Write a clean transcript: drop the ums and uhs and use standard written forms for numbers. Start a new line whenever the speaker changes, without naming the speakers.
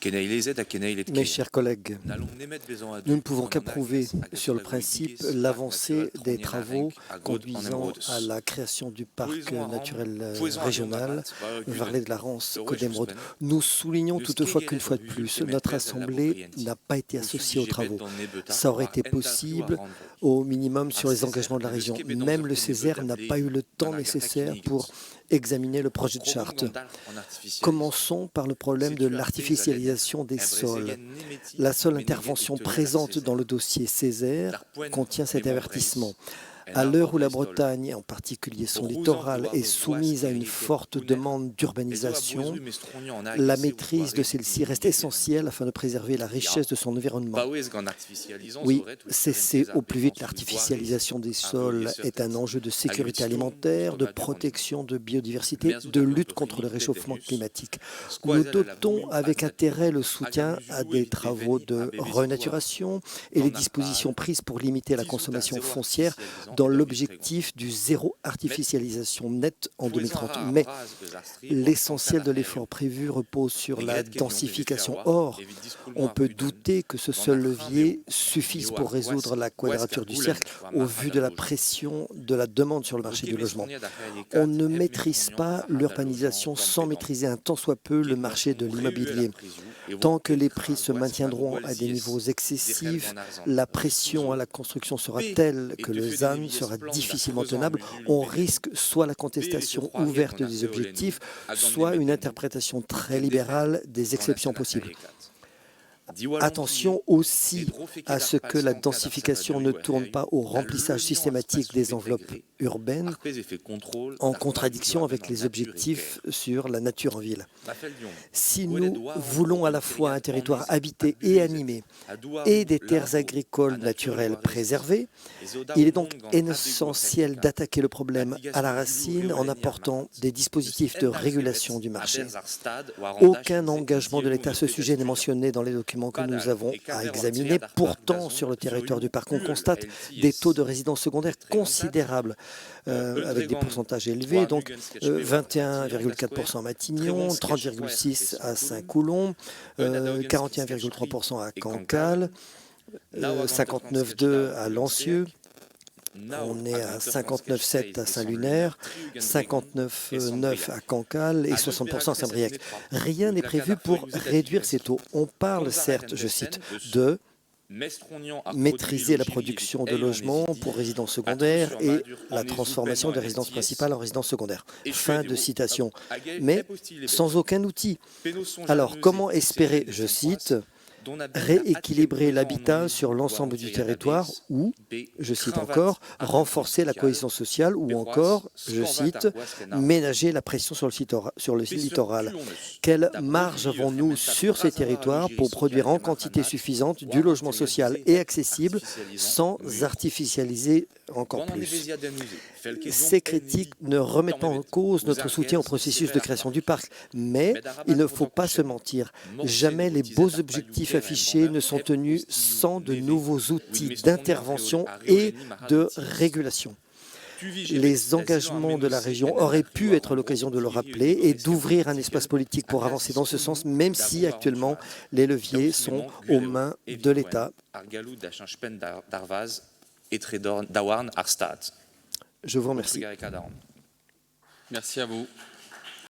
Mes chers collègues, nous ne pouvons qu'approuver sur le principe l'avancée des travaux conduisant à la création du parc naturel régional Varlet de la Rance-Côte d'Émeraude. Nous soulignons toutefois qu'une fois de plus, notre Assemblée n'a pas été associée aux travaux. Ça aurait été possible au minimum sur les engagements de la région. Même le Césaire n'a pas eu le temps nécessaire pour examiner le projet de charte. Commençons par le problème de l'artificialisation des sols. La seule intervention présente dans le dossier Césaire contient cet avertissement. À l'heure où la Bretagne, et en particulier son littoral, est soumise à une forte demande d'urbanisation, la maîtrise de celle-ci reste essentielle afin de préserver la richesse de son environnement. Oui, cesser au plus vite l'artificialisation des sols est un enjeu de sécurité alimentaire, de protection de biodiversité, de lutte contre le réchauffement climatique. Nous dotons avec intérêt le soutien à des travaux de renaturation et les dispositions prises pour limiter la consommation foncière dans l'objectif du zéro artificialisation nette en 2030. Mais l'essentiel de l'effort prévu repose sur la densification. Or, on peut douter que ce seul levier suffise pour résoudre la quadrature du cercle au vu de la pression de la demande sur le marché du logement. On ne maîtrise pas l'urbanisation sans maîtriser un tant soit peu le marché de l'immobilier. Tant que les prix se maintiendront à des niveaux excessifs, la pression à la construction sera telle que le ZAN sera difficilement tenable. On risque soit la contestation ouverte des objectifs, soit une interprétation très libérale des exceptions possibles. Attention aussi à ce que la densification ne tourne pas au remplissage systématique des enveloppes urbaines en contradiction avec les objectifs sur la nature en ville. Si nous voulons à la fois un territoire habité et animé et des terres agricoles naturelles préservées, il est donc essentiel d'attaquer le problème à la racine en apportant des dispositifs de régulation du marché. Aucun engagement de l'État à ce sujet n'est mentionné dans les documents que nous avons à examiner. Pourtant, sur le territoire du parc, on constate des taux de résidence secondaire considérables, avec des pourcentages élevés, donc 21,4% à Matignon, 30,6% à Saint-Coulomb, 41,3% à Cancale, 59,2% à Lancieux. On est à 59,7 à Saint-Lunaire, 59,9 à Cancale et 60% à Saint-Brieuc. Rien n'est prévu pour réduire ces taux. On parle certes, je cite, de maîtriser la production de logements pour résidences secondaires et la transformation des résidences principales en résidences secondaires. Fin de citation. Mais sans aucun outil. Alors, comment espérer, je cite, rééquilibrer l'habitat sur l'ensemble du territoire ou, je cite encore, renforcer la cohésion sociale ou encore, je cite, ménager la pression sur le littoral. Quelle marge avons-nous sur ces territoires pour produire en quantité suffisante du logement social et accessible sans artificialiser encore plus? Ces critiques ne remettent pas en cause notre soutien au processus de création du parc, mais il ne faut pas se mentir. Jamais les beaux objectifs affichés ne sont tenus sans de nouveaux outils d'intervention et de régulation. Les engagements de la région auraient pu être l'occasion de le rappeler et d'ouvrir un espace politique pour avancer dans ce sens, même si actuellement les leviers sont aux mains de l'État. Je vous remercie.
Merci à vous.